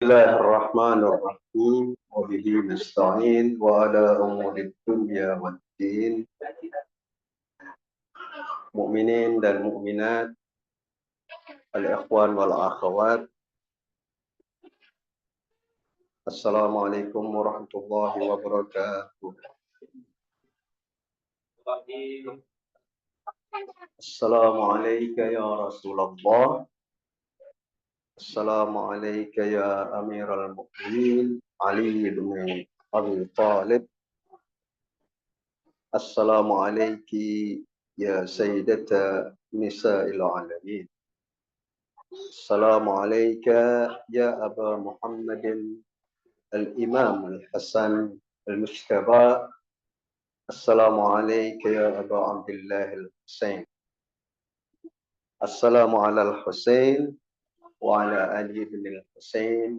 الله الرحمن الرحيم وبه نستعين وعلى أمور الدنيا والدين مؤمنين dan mukminat al-ikhwan wal akhawat. Assalamualaikum warahmatullahi wabarakatuh. Assalamualaikum ya Rasulullah. Assalamualaikum ya Amirul Mukminin Ali bin Abi Thalib. Assalamualaikum ya Sayyidata Nisa'il Alamin. Assalamualaikum ya Aba Muhammadin Al-Imam Al-Hasan Al-Mujtaba. Assalamualaikum ya Aba Abdullah Al-Husain. Assalamu ala Al-Husain wa ala Ali bin Al-Husain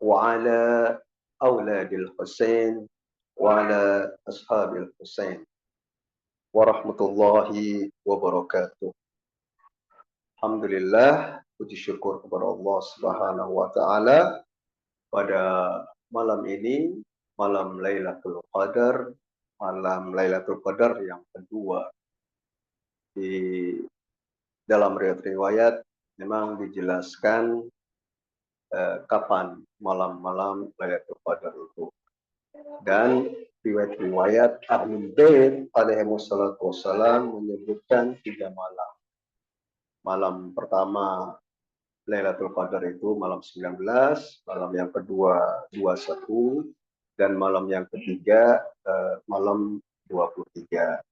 wa ala awladil Husain wa ala ashabil Husain wa rahmatullahi wa barakatuh. Alhamdulillah, puji syukur kepada Allah Subhanahu wa taala pada malam ini, malam Lailatul Qadar, malam Lailatul Qadar yang kedua. Di dalam riwayat memang dijelaskan kapan malam-malam Lailatul Qadar itu. Dan riwayat-riwayat Ahlul Bait alaihi wassalatu wassalam menyebutkan 3 malam. Malam pertama Lailatul Qadar itu malam 19, malam yang kedua 21, dan malam yang ketiga malam 23.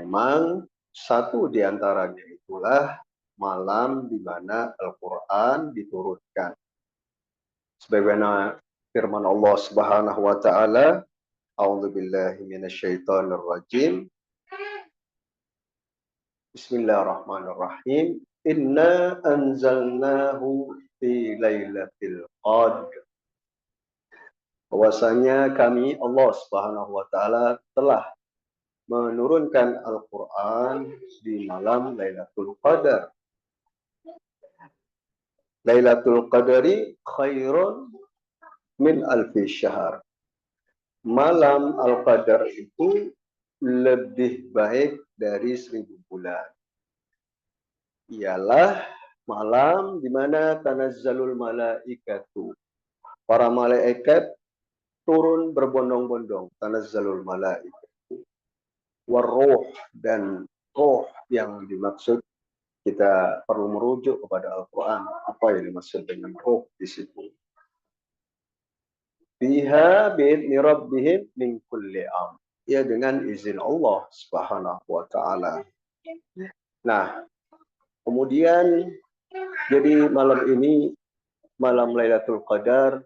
Memang satu di antaranya itulah malam di mana Al-Quran diturunkan. Sebagaimana firman Allah Subhanahu wa taala, A'udzubillahi minasyaitonir rajim. Bismillahirrahmanirrahim. Inna anzalnahu fi lailatul qadr. Bahwasanya kami Allah Subhanahu wa taala telah menurunkan Al-Quran di malam Lailatul Qadar. Lailatul Qadari khairun min alfi syahr. Malam Al-Qadar itu lebih baik dari 1000 bulan. Ialah malam di mana tanazzalul malaikatu. Para malaikat turun berbondong-bondong. Tanazzalul malaikatu. Warruh, dan roh yang dimaksud kita perlu merujuk kepada Al-Quran. Apa yang dimaksud dengan roh di situ? Biha bi'idni rabbihim min kulli am. Ya, dengan izin Allah Subhanahu wa taala. Nah, kemudian jadi malam ini malam Lailatul Qadar,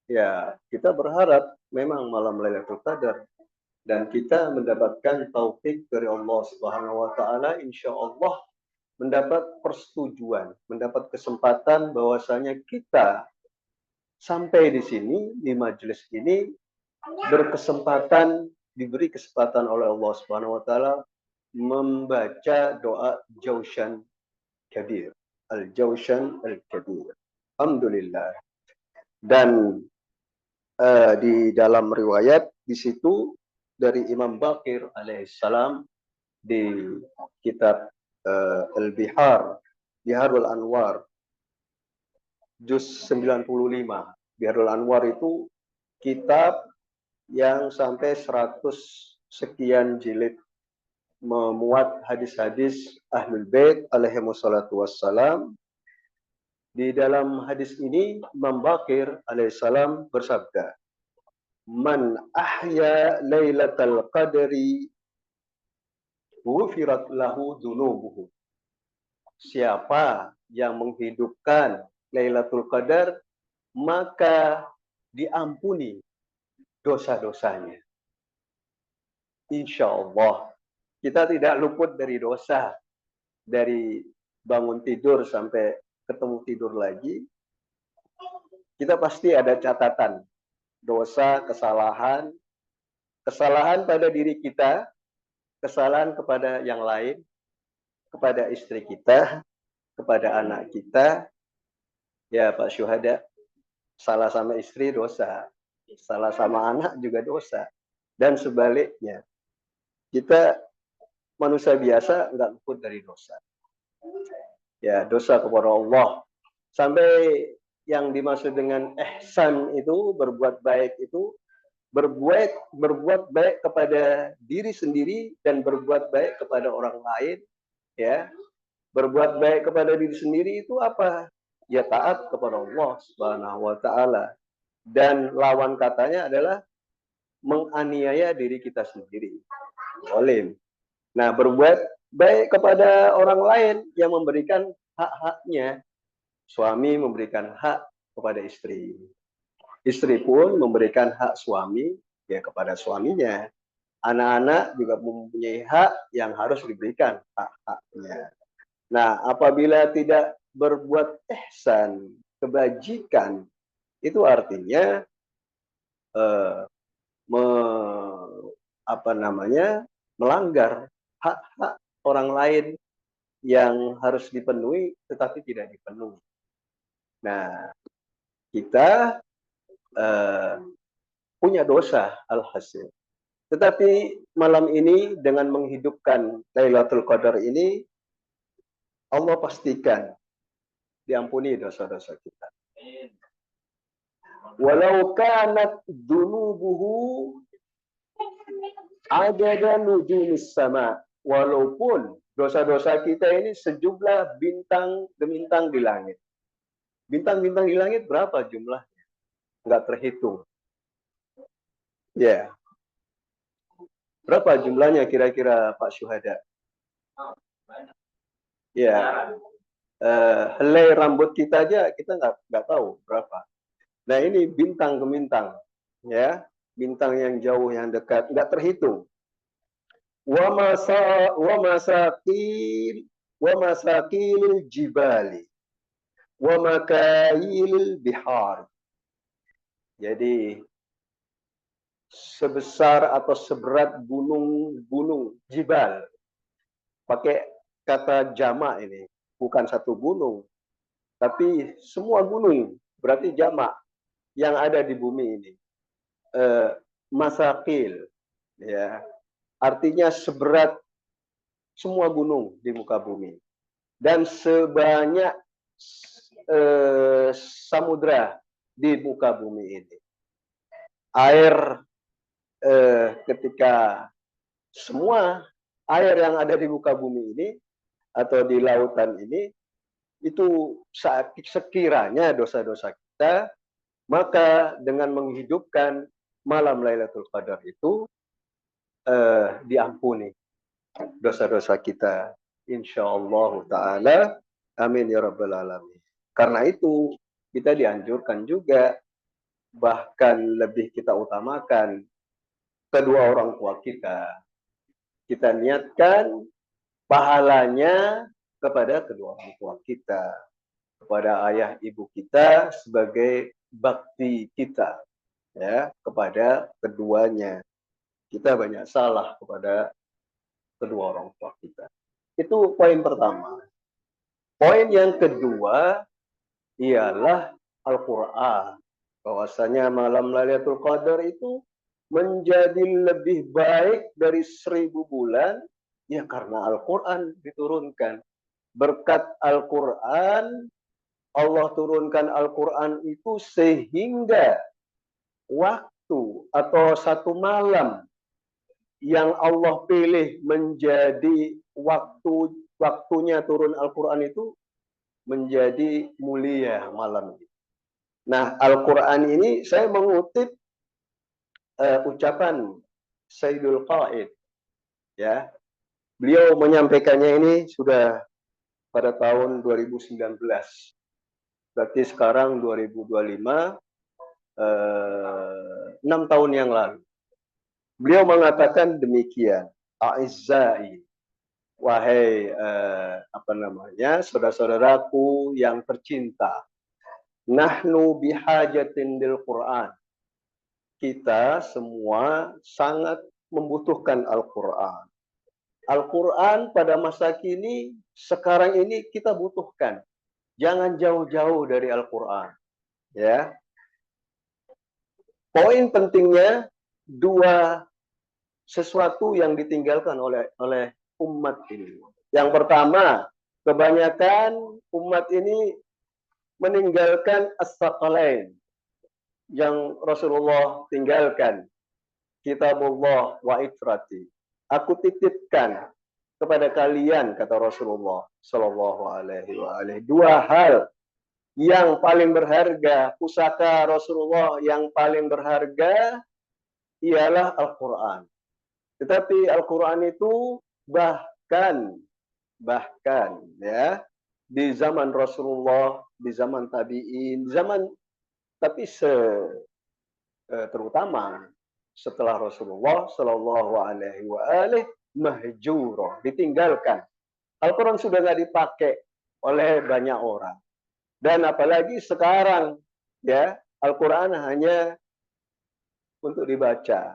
ya kita berharap memang malam Lailatul Qadar dan kita mendapatkan taufik dari Allah Subhanahu wa taala, insyaallah mendapat persetujuan, mendapat kesempatan bahwasanya kita sampai di sini, di majelis ini, diberi kesempatan oleh Allah Subhanahu wa taala membaca doa Jaushan Kabir. Al-Jaushan Al-Kabir. Alhamdulillah. Dan di dalam riwayat di situ dari Imam Baqir alaihissalam di kitab Al-Bihar, Biharul Anwar, juz 95. Biharul Anwar itu kitab yang sampai 100 sekian jilid, memuat hadis-hadis Ahlul Bait alaihi wassalatu wassalam. Di dalam hadis ini Imam Baqir alaihissalam bersabda, "Man ahya lailatal qadri ghufirat lahu dzunubuhu." Siapa yang menghidupkan Lailatul Qadar, maka diampuni dosa-dosanya. Insya Allah kita tidak luput dari dosa, dari bangun tidur sampai ketemu tidur lagi. Kita pasti ada catatan dosa, kesalahan pada diri kita, kesalahan kepada yang lain, kepada istri kita, kepada anak kita. Ya Pak Syuhada, Salah sama istri dosa, salah sama anak juga dosa. Dan sebaliknya, kita manusia biasa nggak luput dari dosa. Ya, dosa kepada Allah. Sampai yang dimaksud dengan ihsan itu, berbuat baik itu, berbuat baik kepada diri sendiri dan berbuat baik kepada orang lain, ya. Berbuat baik kepada diri sendiri itu apa? Ya taat kepada Allah Subhanahu wa taala. Dan lawan katanya adalah menganiaya diri kita sendiri. Zalim. Nah, berbuat baik kepada orang lain yang memberikan hak-haknya. Suami memberikan hak kepada istri. Istri pun memberikan hak suami ya kepada suaminya. Anak-anak juga mempunyai hak yang harus diberikan hak-haknya. Nah, apabila tidak berbuat ihsan, kebajikan, itu artinya eh, me, melanggar hak-hak orang lain yang harus dipenuhi tetapi tidak dipenuhi. Nah, kita punya dosa alhasil. Tetapi malam ini dengan menghidupkan Lailatul Qadar ini, Allah pastikan diampuni dosa-dosa kita. Walau kanat dunubuhu adada nujumis sama. Walaupun dosa-dosa kita ini sejumlah bintang-bintang di langit. Bintang-bintang di langit berapa jumlahnya? Enggak terhitung. Ya. Yeah. Berapa jumlahnya kira-kira Pak Syuhada? Ya. Helai rambut kita aja kita nggak tahu berapa. Nah ini bintang ke bintang, ya, bintang yang jauh yang dekat nggak terhitung. Wa masakil jibali wa makail bihar. Jadi sebesar atau seberat gunung jibal. Pakai kata jamak ini, bukan satu gunung, tapi semua gunung berarti jamak yang ada di bumi ini. Masakil, ya, artinya seberat semua gunung di muka bumi dan sebanyak samudra di muka bumi ini. Air ketika semua air yang ada di muka bumi ini atau di lautan ini itu sekiranya dosa-dosa kita, maka dengan menghidupkan malam Lailatul Qadar itu diampuni dosa-dosa kita, insyaallah taala. Amin ya rabbal alamin. Karena itu kita dianjurkan juga, bahkan lebih kita utamakan kedua orang tua kita. Kita niatkan pahalanya kepada kedua orang tua kita, kepada ayah ibu kita sebagai bakti kita, ya, kepada keduanya. Kita banyak salah kepada kedua orang tua kita. Itu poin pertama. Poin yang kedua ialah Al-Quran. Bahwasanya malam Lailatul Qadar itu menjadi lebih baik dari 1000 bulan, ya karena Al-Quran diturunkan. Berkat Al-Quran, Allah turunkan Al-Quran itu sehingga waktu atau satu malam yang Allah pilih menjadi waktunya turun Al-Quran itu menjadi mulia malam ini. Nah, Al-Quran ini saya mengutip ucapan Sayyidul Qaid, ya. Beliau menyampaikannya ini sudah pada tahun 2019. Berarti sekarang 2025, 6 tahun yang lalu. Beliau mengatakan demikian, A'izzai, wahai saudara-saudaraku yang tercinta, nahnu bihajatin lil Quran. Kita semua sangat membutuhkan Al-Quran. Al-Quran pada masa kini, sekarang ini kita butuhkan. Jangan jauh-jauh dari Al-Quran, ya. Poin pentingnya dua sesuatu yang ditinggalkan oleh umat ini. Yang pertama, kebanyakan umat ini meninggalkan as-saqalain yang Rasulullah tinggalkan, kitabullah wa itrati. Aku titipkan kepada kalian, kata Rasulullah Shallallahu Alaihi Wasallam, dua hal yang paling berharga. Pusaka Rasulullah yang paling berharga ialah Al-Quran. Tetapi Al-Quran itu bahkan ya di zaman Rasulullah, di zaman tabi'in, tapi terutama setelah Rasulullah Shallallahu Alaihi Wasallam mahjuro, ditinggalkan. Al-Quran sudah nggak dipakai oleh banyak orang. Dan apalagi sekarang, ya, Al-Quran hanya untuk dibaca.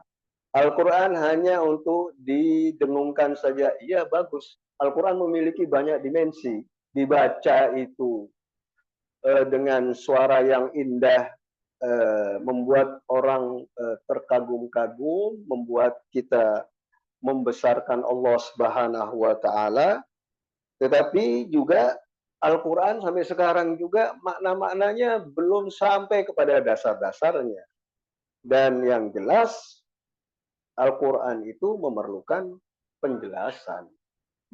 Al-Quran hanya untuk didengungkan saja. Iya, bagus. Al-Quran memiliki banyak dimensi. Dibaca itu dengan suara yang indah, membuat orang terkagum-kagum, membuat kita membesarkan Allah Subhanahu wa Ta'ala. Tetapi juga Al-Quran sampai sekarang juga makna-maknanya belum sampai kepada dasar-dasarnya. Dan yang jelas Al-Quran itu memerlukan penjelasan.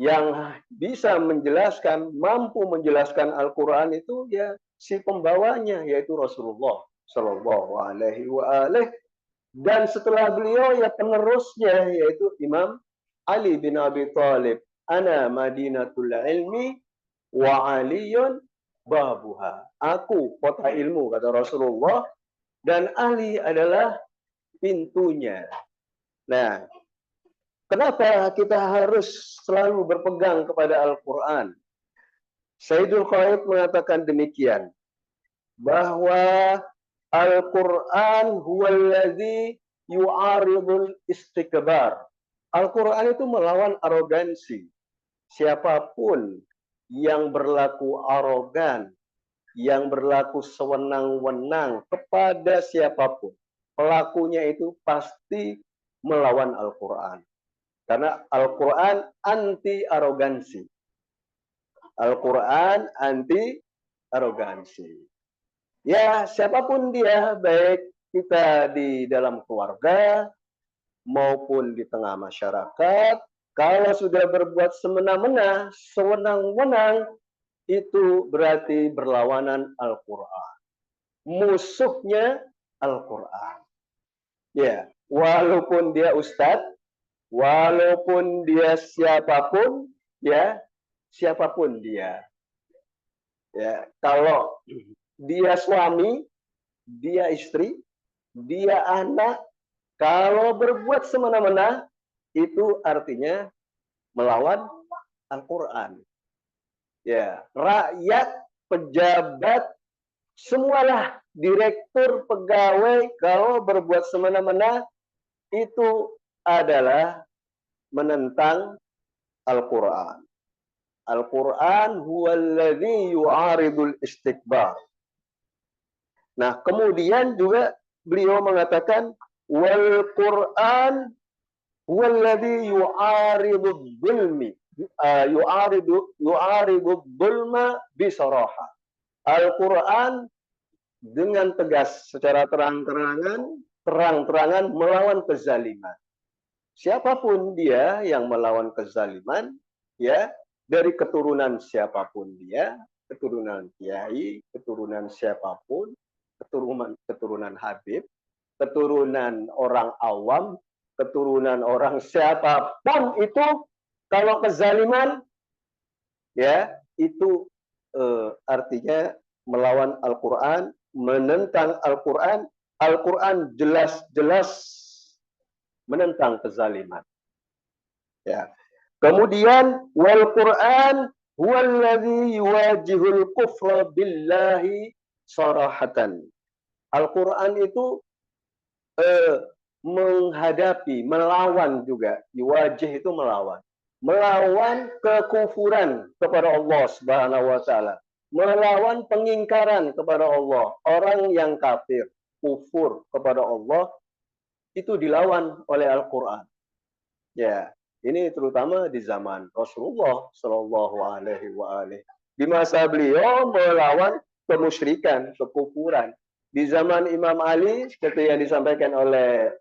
Yang bisa menjelaskan, mampu menjelaskan Al-Quran itu ya si pembawanya, yaitu Rasulullah Shallallahu Alaihi Wasallam. Dan setelah beliau ya penerusnya, yaitu Imam Ali bin Abi Thalib. Ana madinatul ilmi wa aliyun babuha. Aku kota ilmu, kata Rasulullah, dan Ali adalah pintunya. Nah, kenapa kita harus selalu berpegang kepada Al-Quran? Sayyidul Qaid mengatakan demikian, bahwa Al-Quran huwallazi yu'aridul istikbar. Al-Quran itu melawan arogansi. Siapapun yang berlaku arogan, yang berlaku sewenang-wenang kepada siapapun, pelakunya itu pasti melawan Al-Quran. Karena Al-Quran anti arogansi. Al-Quran anti arogansi. Ya, siapapun dia, baik kita di dalam keluarga maupun di tengah masyarakat, kalau sudah berbuat semena-mena, sewenang-wenang, itu berarti berlawanan Al-Quran. Musuhnya Al-Quran. Ya, walaupun dia ustadz, walaupun dia siapapun, ya, siapapun dia. Ya, kalau dia suami, dia istri, dia anak, kalau berbuat semena-mena, itu artinya melawan Al-Quran. Ya, rakyat, pejabat, semualah, direktur, pegawai, kalau berbuat semena-mena, itu adalah menentang Al-Quran. Al-Quran huwallazi yu'aridul istikbar. Nah, kemudian juga beliau mengatakan, wal Quran huwallazi yu'aridul zulmi. Yu'aridul zulma bisaraha. Al-Quran dengan tegas, secara terang-terangan melawan kezaliman. Siapapun dia yang melawan kezaliman, ya, dari keturunan siapapun dia, keturunan kiai, keturunan siapapun, keturunan Habib, keturunan orang awam, keturunan orang siapapun itu, kalau kezaliman, ya, itu artinya melawan Al-Quran, menentang Al-Quran. Al-Quran jelas-jelas menentang kezaliman. Ya. Kemudian wal Quran huwallazi yuwajihul kufra billahi sarahatan. Al-Quran itu menghadapi, melawan juga. Yuwajih itu melawan. Melawan kekufuran kepada Allah Subhanahu wa Ta'ala. Melawan pengingkaran kepada Allah. Orang yang kafir. kufur kepada Allah itu dilawan oleh Al-Quran. Ya, ini terutama di zaman Rasulullah Shallallahu Alaihi Wasallam. Di masa beliau melawan kemusyrikan, kekufuran. Di zaman Imam Ali, seperti yang disampaikan oleh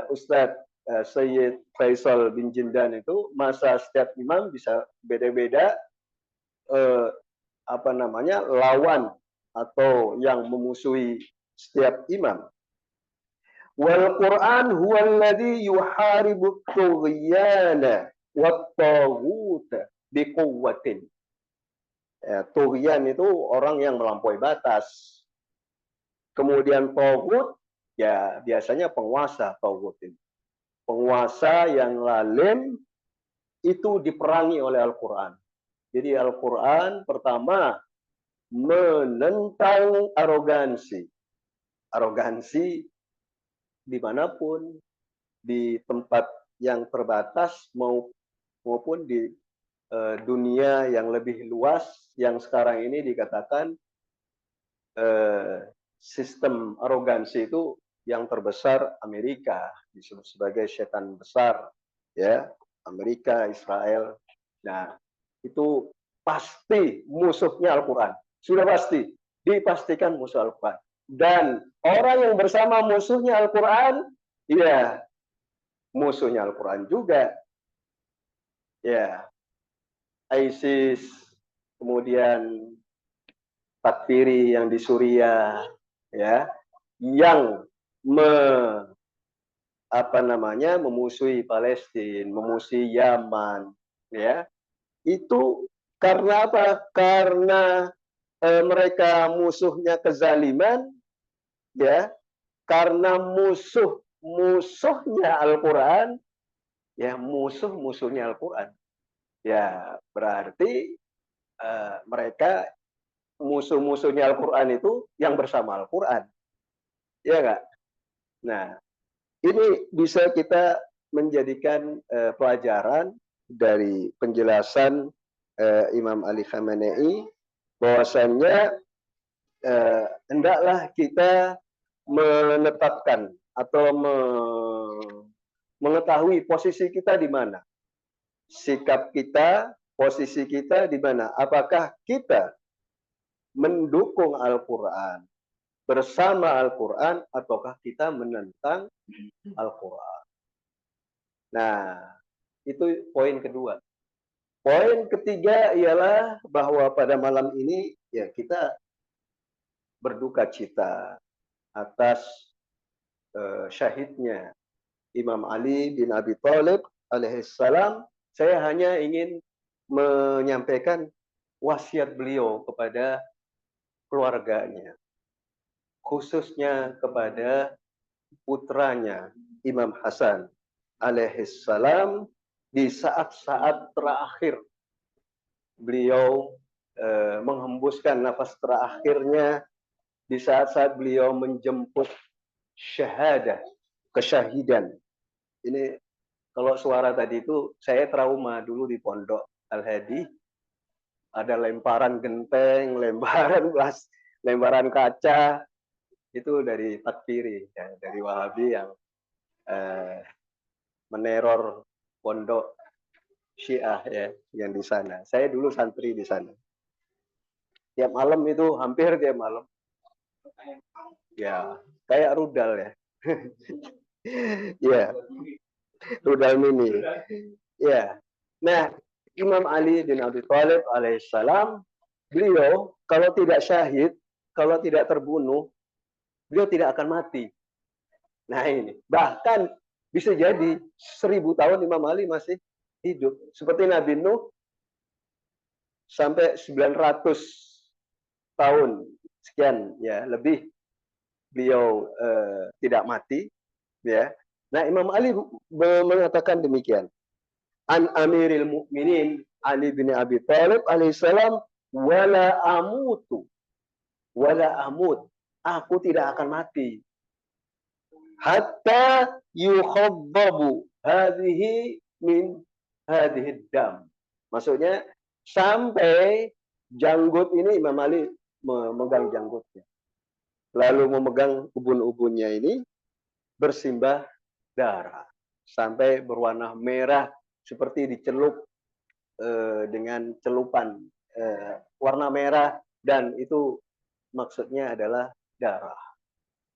Ustadz Sayyid Faisal bin Jindan itu, masa setiap imam bisa beda-beda lawan atau yang memusuhi setiap imam. Wal Quran huwa alladhi yuharibu tughyana wat taghut biquwwatin. Ya, tughyan itu orang yang melampaui batas. Kemudian taghut ya biasanya penguasa taghut ini. Penguasa yang lalim itu diperangi oleh Al-Quran. Jadi Al-Quran pertama menentang arogansi. Arogansi dimanapun, di tempat yang terbatas maupun di dunia yang lebih luas, yang sekarang ini dikatakan sistem arogansi itu yang terbesar Amerika, disebut sebagai setan besar, ya, Amerika, Israel. Nah, itu pasti musuhnya Al-Quran. Sudah pasti, dipastikan musuh Al-Quran. Dan orang yang bersama musuhnya Al-Quran, ya, musuhnya Al-Quran juga. Ya, ISIS, kemudian Takfiri yang di Suriah, ya, yang memusuhi Palestina, memusuhi Yaman, ya, itu karena apa? Karena mereka musuhnya kezaliman, ya, karena musuhnya Al-Quran, ya, musuhnya Al-Quran, ya, berarti mereka musuhnya Al-Quran itu yang bersama Al-Quran, ya nggak? Nah, ini bisa kita menjadikan pelajaran dari penjelasan Imam Ali Khamenei, bahwasannya hendaklah kita menetapkan atau mengetahui posisi kita di mana, sikap kita, posisi kita di mana. Apakah kita mendukung Al-Quran, bersama Al-Quran, ataukah kita menentang Al-Quran? Nah, itu poin kedua. Poin ketiga ialah bahwa pada malam ini ya kita berduka cita atas syahidnya Imam Ali bin Abi Thalib alaihissalam. Saya hanya ingin menyampaikan wasiat beliau kepada keluarganya, khususnya kepada putranya Imam Hasan alaihissalam di saat-saat terakhir beliau menghembuskan nafas terakhirnya, di saat-saat beliau menjemput syahadah, kesyahidan. Ini kalau suara tadi itu saya trauma dulu di Pondok Al-Hadi, ada lemparan genteng, lemparan kaca, itu dari Takfiri, ya, dari Wahabi yang meneror pondok Syiah, ya, yang di sana. Saya dulu santri di sana. Tiap malam itu, hampir tiap malam. Ya, kayak rudal, ya. Ya, rudal mini. Ya. Nah, Imam Ali bin Abi Thalib alaihissalam, beliau kalau tidak syahid, kalau tidak terbunuh, beliau tidak akan mati. Nah ini, bahkan bisa jadi 1000 tahun Imam Ali masih hidup. Seperti Nabi Nuh, sampai 900 tahun, sekian, ya, lebih beliau tidak mati, ya. Nah, Imam Ali mengatakan demikian. An Amiril Mukminin Ali bin Abi Thalib alaihissalam, wala amut, aku tidak akan mati hatta yukhaddabu hadhihi min hadhihi dam. Maksudnya sampai janggut ini, Imam Ali memegang janggutnya. lalu memegang ubun-ubunnya ini bersimbah darah sampai berwarna merah seperti dicelup dengan celupan warna merah, dan itu maksudnya adalah darah.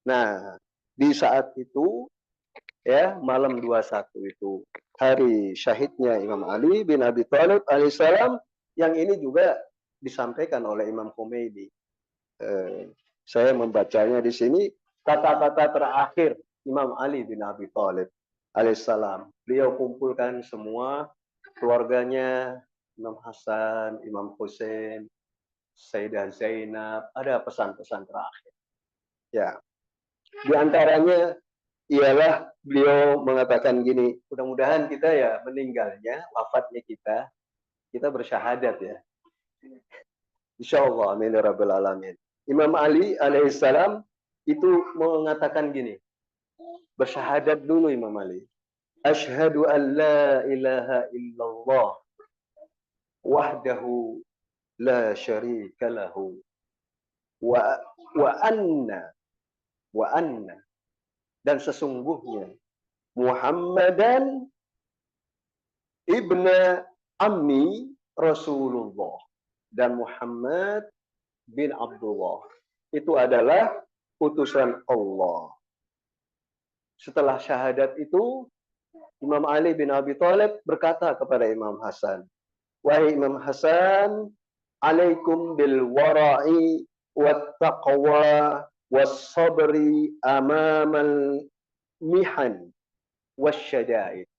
Nah, di saat itu ya, malam 21 itu hari syahidnya Imam Ali bin Abi Thalib alaihissalam, yang ini juga disampaikan oleh Imam Khomeini. Saya membacanya di sini, kata-kata terakhir Imam Ali bin Abi Thalib alaihissalam. Beliau kumpulkan semua keluarganya, Imam Hasan, Imam Hussein, Sayyidah Zainab, ada pesan-pesan terakhir. Ya, di antaranya ialah beliau mengatakan gini, mudah-mudahan kita ya meninggalnya, wafatnya kita bersyahadat ya. Insyaallah, amin ya rabbal alamin. Imam Ali alaihissalam itu mengatakan gini, bersyahadat dulu Imam Ali. Asyhadu an la ilaha illallah wahdahu la syarika lahu wa anna dan sesungguhnya Muhammadan ibna ammi Rasulullah, dan Muhammad bin Abdullah itu adalah utusan Allah. Setelah syahadat itu, Imam Ali bin Abi Thalib berkata kepada Imam Hasan, wahai Imam Hasan, alaikum bil wara'i wat taqwa was sabri amamal mihan wasyada'id.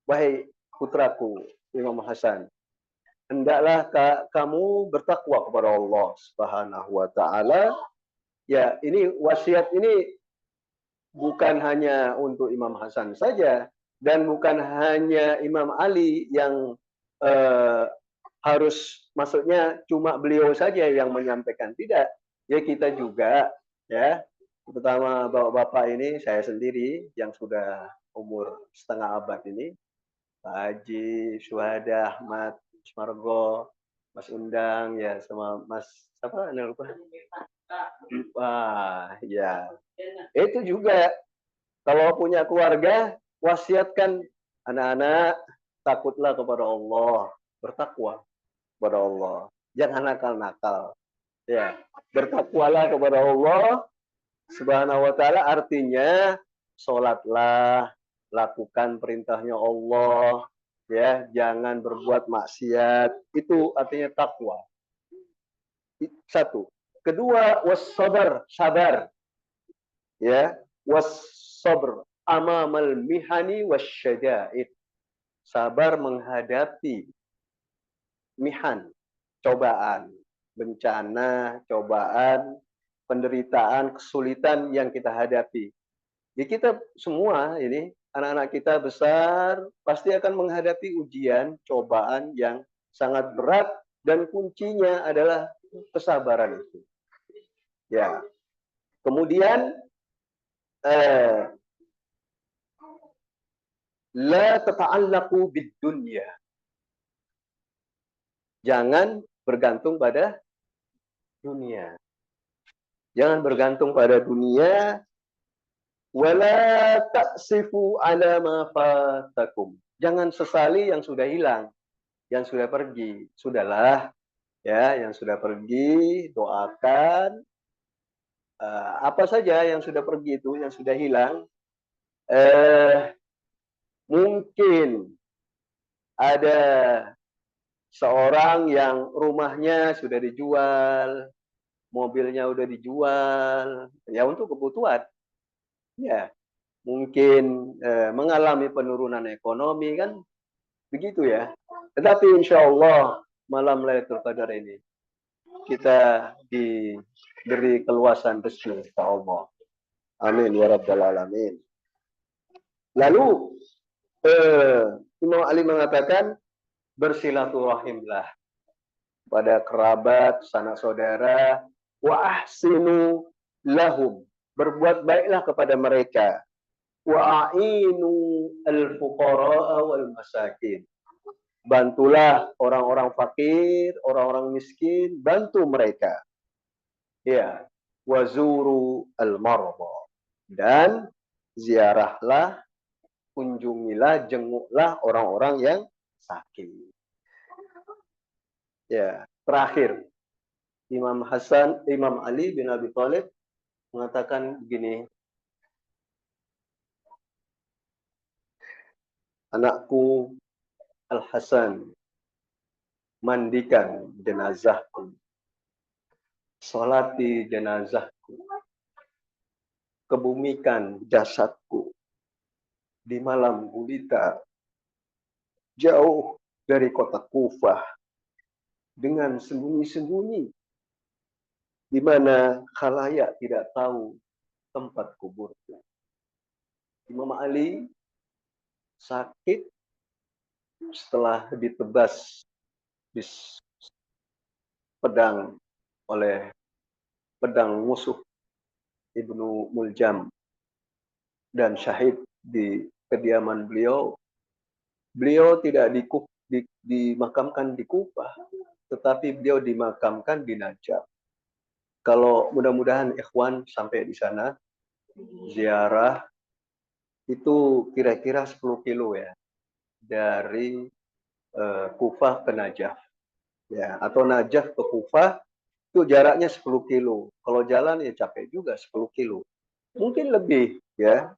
Wahai putraku Imam Hasan, hendaklah kamu bertakwa kepada Allah Subhanahu wa taala. Ya, ini wasiat ini bukan hanya untuk Imam Hasan saja, dan bukan hanya Imam Ali yang harus, maksudnya cuma beliau saja yang menyampaikan, tidak. Ya, kita juga ya, terutama bapak-bapak ini, saya sendiri yang sudah umur setengah abad ini, Pak Haji, Syuhada, Ahmad, Mas Margo, Mas Undang, ya, sama Mas apa? Lupa. Wah, ya. Itu juga kalau punya keluarga, wasiatkan anak-anak, takutlah kepada Allah, bertakwa kepada Allah. Jangan nakal-nakal. Ya, bertakwalah kepada Allah Subhanahu wa taala, artinya sholatlah, lakukan perintahnya Allah, ya, jangan berbuat maksiat. Itu artinya takwa. Satu. Kedua, wassabar, sabar. Ya, wassabr amamal mihani wasyada'id. Sabar menghadapi mihan, cobaan, bencana, cobaan, penderitaan, kesulitan yang kita hadapi. Ya, kita semua ini, anak-anak kita besar, pasti akan menghadapi ujian, cobaan yang sangat berat, dan kuncinya adalah kesabaran itu. Ya. Kemudian la tata'allaqu bid dunya. Jangan bergantung pada dunia. Jangan bergantung pada dunia. Wala ta'sifu ala ma fatakum. Jangan sesali yang sudah hilang, yang sudah pergi. Sudahlah, ya, yang sudah pergi, doakan. Apa saja yang sudah pergi itu, yang sudah hilang, mungkin ada seorang yang rumahnya sudah dijual, mobilnya sudah dijual, ya untuk kebutuhan. Ya, mungkin mengalami penurunan ekonomi, kan begitu ya. Tetapi insya Allah malam Lailatul Qadar ini kita diberi keluasan rezeki insya Allah. Amin ya rabbal alamin. Lalu Imam Ali mengatakan, bersilaturahimlah pada kerabat, sanak saudara, wa ahsinu lahum, berbuat baiklah kepada mereka, wa a'inu al-fuqara wal masakin, bantulah orang-orang fakir, orang-orang miskin, bantu mereka. Ya, wazuru al-marada. Dan ziarahlah, kunjungilah, jenguklah orang-orang yang sakit. Ya, terakhir Imam Ali bin Abi Thalib mengatakan begini, anakku Al-Hasan, mandikan jenazahku, solati jenazahku, kebumikan jasadku di malam gulita jauh dari kota Kufah dengan sembunyi-sembunyi di mana khalayak tidak tahu tempat kuburku. Imam Ali sakit setelah ditebas di pedang oleh pedang musuh Ibnu Muljam dan syahid di kediaman beliau. Beliau tidak dimakamkan di Kufah, tetapi beliau dimakamkan di Najaf. Kalau mudah-mudahan ikhwan sampai di sana, ziarah itu kira-kira 10 kilo ya, dari Kufah ke Najaf. Ya, atau Najaf ke Kufah, itu jaraknya 10 kilo. Kalau jalan ya capek juga 10 kilo. Mungkin lebih ya,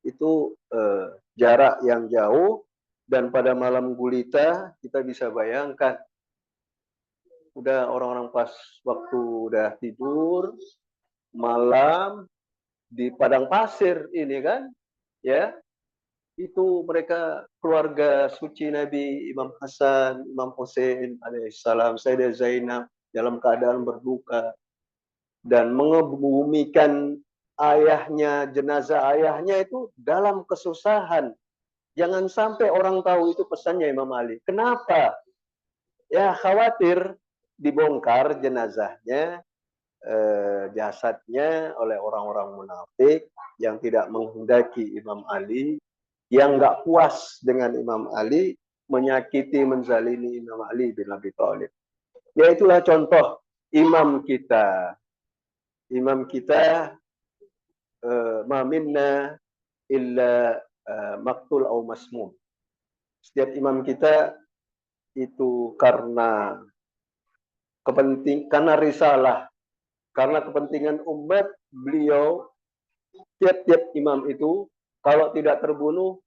itu jarak yang jauh. Dan pada malam gulita kita bisa bayangkan, udah orang-orang pas waktu udah tidur malam di padang pasir ini kan, ya itu mereka keluarga suci Nabi Imam Hasan, Imam Hussein alaihissalam, Sayyidah Zainab dalam keadaan berduka dan mengebumikan ayahnya, jenazah ayahnya itu dalam kesusahan. Jangan sampai orang tahu itu pesannya Imam Ali. Kenapa? Ya khawatir dibongkar jenazahnya, jasadnya oleh orang-orang munafik yang tidak menghendaki Imam Ali, yang nggak puas dengan Imam Ali, menyakiti, menzalimi Imam Ali bin Abi Thalib. Ya itulah contoh imam kita. Imam kita ma minna illa maktul au masmum. Setiap imam kita itu karena risalah, karena kepentingan umat, beliau tiap-tiap imam itu kalau tidak terbunuh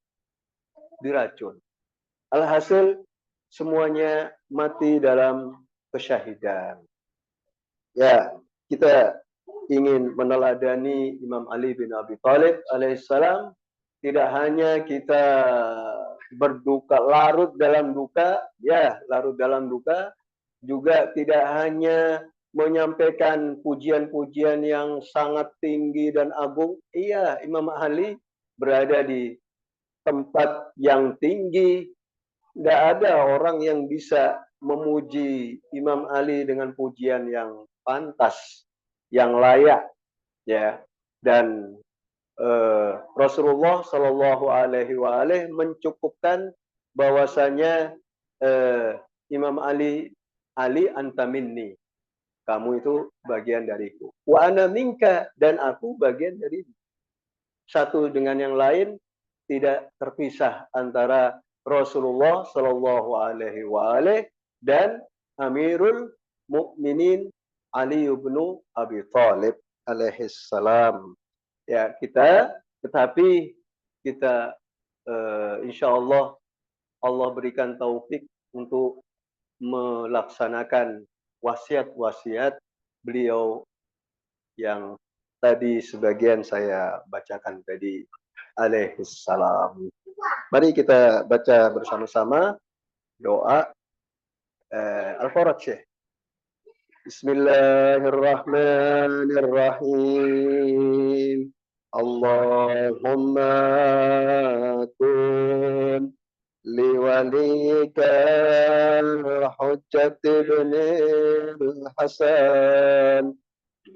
diracun. Alhasil semuanya mati dalam kesyahidan. Ya, kita ingin meneladani Imam Ali bin Abi Thalib alaihissalam. Tidak hanya kita berduka, larut dalam duka, ya larut dalam duka, juga tidak hanya menyampaikan pujian-pujian yang sangat tinggi dan agung. Iya, Imam Ali berada di tempat yang tinggi. Tidak ada orang yang bisa memuji Imam Ali dengan pujian yang pantas, yang layak, ya. Dan Rasulullah Shallallahu Alaihi Wasallam mencukupkan bahwasanya Imam Ali anta minni, kamu itu bagian dariku. Wa ana minka, dan aku bagian darimu. Satu dengan yang lain tidak terpisah antara Rasulullah Shallallahu Alaihi Wasallam dan Amirul Mukminin Ali bin Abi Thalib alaihissalam. Ya tetapi kita insya Allah berikan taufik untuk melaksanakan wasiat-wasiat beliau yang tadi sebagian saya bacakan tadi alaihissalam. Mari kita baca bersama-sama doa Al-Fatihah. Bismillahirrahmanirrahim. Allahumma kun liwalika al-hujjat ibn al-Hasan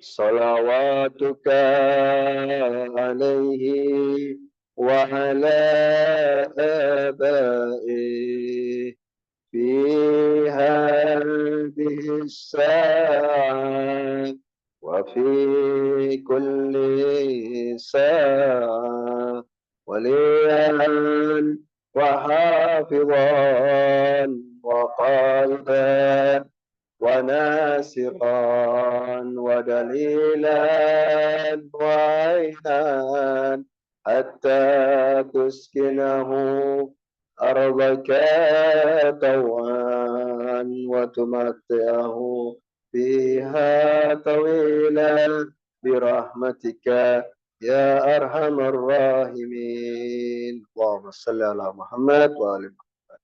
salawatuka alaihi wa ala abaihi fi hadhihi as-sa'ah wa fi ساعة وليا وحافظا وقلبا وناصرا ودليلا وعينا حتى تسكنه أرضك طوعا وتمتعه فيها طويلا برحمتك يا أرحم الراحمين. اللهم صل على محمد وآل محمد.